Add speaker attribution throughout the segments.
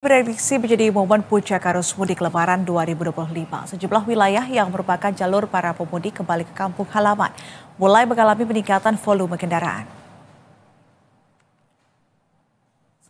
Speaker 1: Prediksi menjadi momen puncak arus mudik Lebaran 2025. Sejumlah wilayah yang merupakan jalur para pemudik kembali ke kampung halaman mulai mengalami peningkatan volume kendaraan.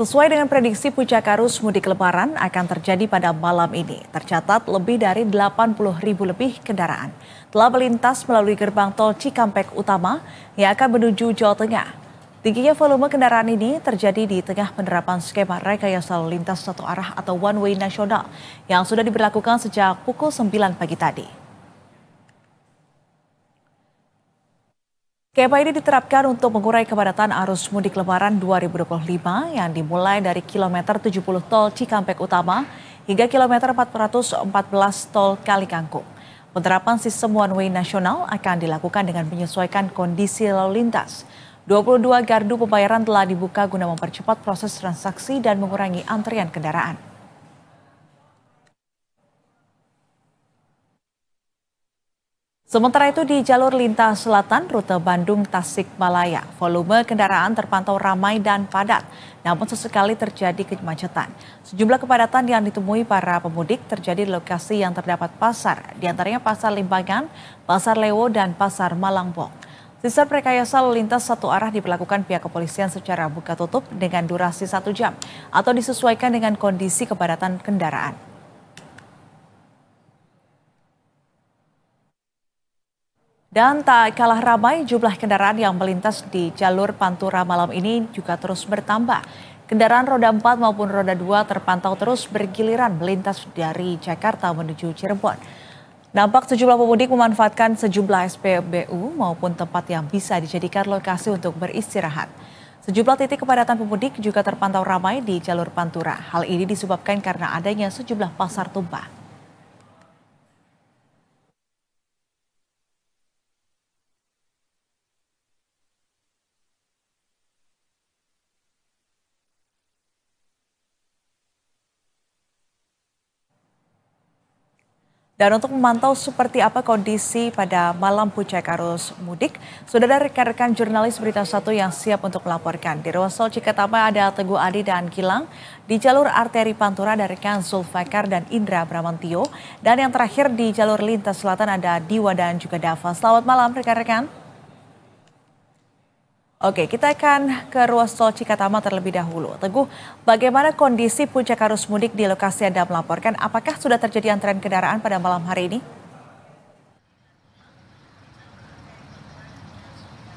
Speaker 1: Sesuai dengan prediksi puncak arus mudik Lebaran akan terjadi pada malam ini. Tercatat lebih dari 80.000 lebih kendaraan telah melintas melalui gerbang tol Cikampek Utama yang akan menuju Jawa Tengah. Tingginya volume kendaraan ini terjadi di tengah penerapan skema rekayasa lalu lintas satu arah atau one way nasional yang sudah diberlakukan sejak pukul 9 pagi tadi. Skema ini diterapkan untuk mengurai kepadatan arus mudik Lebaran 2025 yang dimulai dari kilometer 70 tol Cikampek Utama hingga kilometer 414 tol Kalikangkung. Penerapan sistem one way nasional akan dilakukan dengan menyesuaikan kondisi lalu lintas. 22 gardu pembayaran telah dibuka guna mempercepat proses transaksi dan mengurangi antrian kendaraan. Sementara itu di jalur lintas selatan rute Bandung-Tasikmalaya, volume kendaraan terpantau ramai dan padat, namun sesekali terjadi kemacetan. Sejumlah kepadatan yang ditemui para pemudik terjadi di lokasi yang terdapat pasar, diantaranya Pasar Limbangan, Pasar Lewo, dan Pasar Malangbong. Sistem rekayasa lalu lintas satu arah diberlakukan pihak kepolisian secara buka tutup dengan durasi 1 jam atau disesuaikan dengan kondisi kepadatan kendaraan. Dan tak kalah ramai, jumlah kendaraan yang melintas di jalur Pantura malam ini juga terus bertambah. Kendaraan roda 4 maupun roda 2 terpantau terus bergiliran melintas dari Jakarta menuju Cirebon. Nampak sejumlah pemudik memanfaatkan sejumlah SPBU maupun tempat yang bisa dijadikan lokasi untuk beristirahat. Sejumlah titik kepadatan pemudik juga terpantau ramai di jalur Pantura. Hal ini disebabkan karena adanya sejumlah pasar tumpah. Dan untuk memantau seperti apa kondisi pada malam puncak arus mudik, sudah ada rekan-rekan jurnalis Berita Satu yang siap untuk melaporkan. Di ruas tol Cikatama ada Teguh Adi dan Gilang, di jalur arteri Pantura ada rekan Zulfakar dan Indra Bramantio, dan yang terakhir di jalur lintas selatan ada Diwa dan juga Dava. Selamat malam rekan-rekan. Oke, kita akan ke ruas tol Cikatama terlebih dahulu. Teguh, bagaimana kondisi puncak arus mudik di lokasi Anda melaporkan? Apakah sudah terjadi antrean kendaraan pada malam hari ini?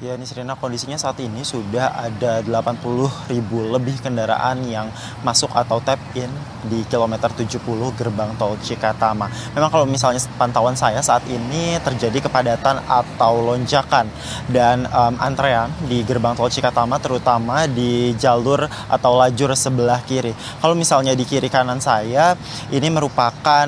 Speaker 2: Ya, ini Serena, kondisinya saat ini sudah ada 80.000 lebih kendaraan yang masuk atau tap in di kilometer 70 gerbang tol Cikatama. Memang kalau misalnya pantauan saya saat ini terjadi kepadatan atau lonjakan dan antrean di gerbang tol Cikatama terutama di jalur atau lajur sebelah kiri. Kalau misalnya di kiri kanan saya ini merupakan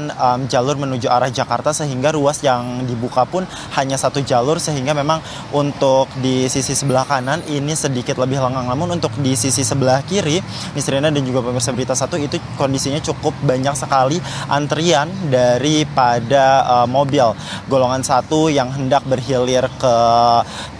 Speaker 2: jalur menuju arah Jakarta sehingga ruas yang dibuka pun hanya satu jalur sehingga memang untuk di sisi sebelah kanan ini sedikit lebih lengang, namun untuk di sisi sebelah kiri, Nisrina dan juga pemirsa Berita Satu, itu kondisinya cukup banyak sekali antrian daripada mobil golongan 1 yang hendak berhilir ke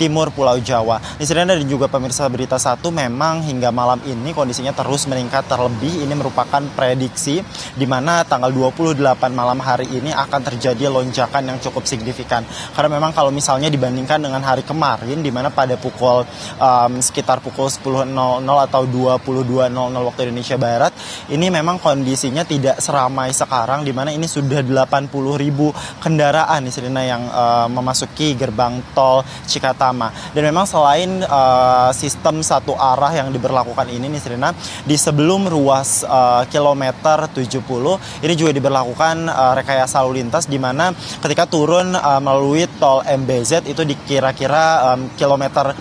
Speaker 2: timur Pulau Jawa. Nisrina dan juga pemirsa Berita Satu, memang hingga malam ini kondisinya terus meningkat, terlebih ini merupakan prediksi di mana tanggal 28 malam hari ini akan terjadi lonjakan yang cukup signifikan. Karena memang kalau misalnya dibandingkan dengan hari kemarin di mana pada pukul sekitar pukul 10.00 atau 22.00 waktu Indonesia Barat, ini memang kondisinya tidak seramai sekarang di mana ini sudah 80.000 kendaraan di sini yang memasuki gerbang tol Cikatama. Dan memang selain sistem satu arah yang diberlakukan ini nih Serena, di sebelum ruas kilometer 70 ini juga diberlakukan rekayasa lalu lintas di mana ketika turun melalui tol MBZ itu di kira-kira kilometer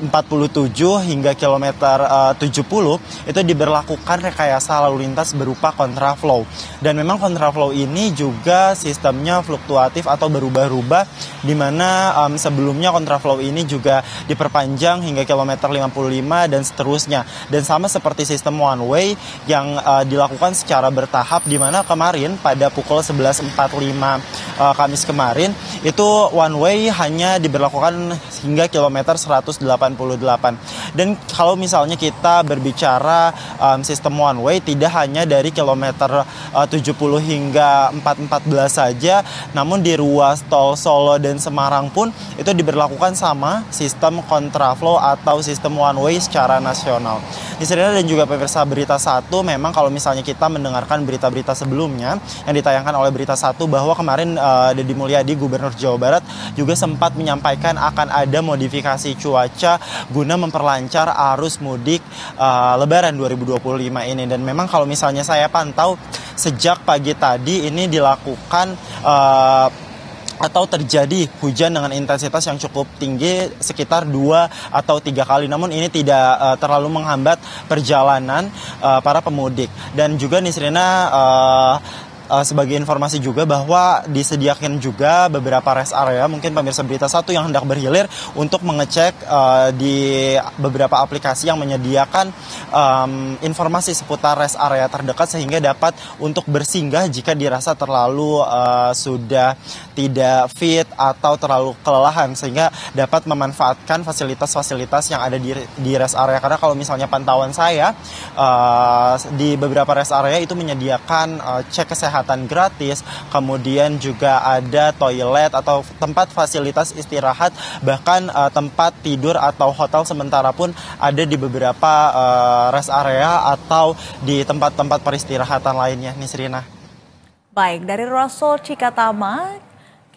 Speaker 2: 47 hingga kilometer 70 itu diberlakukan rekayasa lalu lintas berupa kontraflow. Dan memang kontraflow ini juga sistemnya fluktuatif atau berubah-ubah di mana sebelumnya kontraflow ini juga diperpanjang hingga kilometer 55 dan seterusnya. Dan sama seperti sistem one way yang dilakukan secara bertahap di mana kemarin pada pukul 11.45 Kamis kemarin itu one way hanya diberlakukan hingga kilometer kilometer 188. Dan kalau misalnya kita berbicara sistem one way, tidak hanya dari kilometer 70 hingga 414 saja, namun di ruas tol Solo dan Semarang pun itu diberlakukan sama sistem kontraflow atau sistem one way secara nasional. Nisrina dan juga pemirsa Berita Satu, memang kalau misalnya kita mendengarkan berita-berita sebelumnya yang ditayangkan oleh Berita Satu, bahwa kemarin Deddy Mulyadi, Gubernur Jawa Barat, juga sempat menyampaikan akan ada modifikasi cuaca guna memperlancar arus mudik Lebaran 2025 ini. Dan memang kalau misalnya saya pantau sejak pagi tadi ini dilakukan atau terjadi hujan dengan intensitas yang cukup tinggi sekitar 2 atau 3 kali. Namun ini tidak terlalu menghambat perjalanan para pemudik. Dan juga Nisrina, sebagai informasi juga bahwa disediakan juga beberapa rest area, mungkin pemirsa Berita Satu yang hendak berhilir untuk mengecek di beberapa aplikasi yang menyediakan informasi seputar rest area terdekat, sehingga dapat untuk bersinggah jika dirasa terlalu sudah tidak fit atau terlalu kelelahan, sehingga dapat memanfaatkan fasilitas-fasilitas yang ada di rest area. Karena kalau misalnya pantauan saya di beberapa rest area itu menyediakan cek kesehatan gratis, kemudian juga ada toilet atau tempat fasilitas istirahat, bahkan tempat tidur atau hotel sementara pun ada di beberapa rest area atau di tempat-tempat peristirahatan lainnya, Nisrina.
Speaker 1: Baik, dari ruas tol Cikatama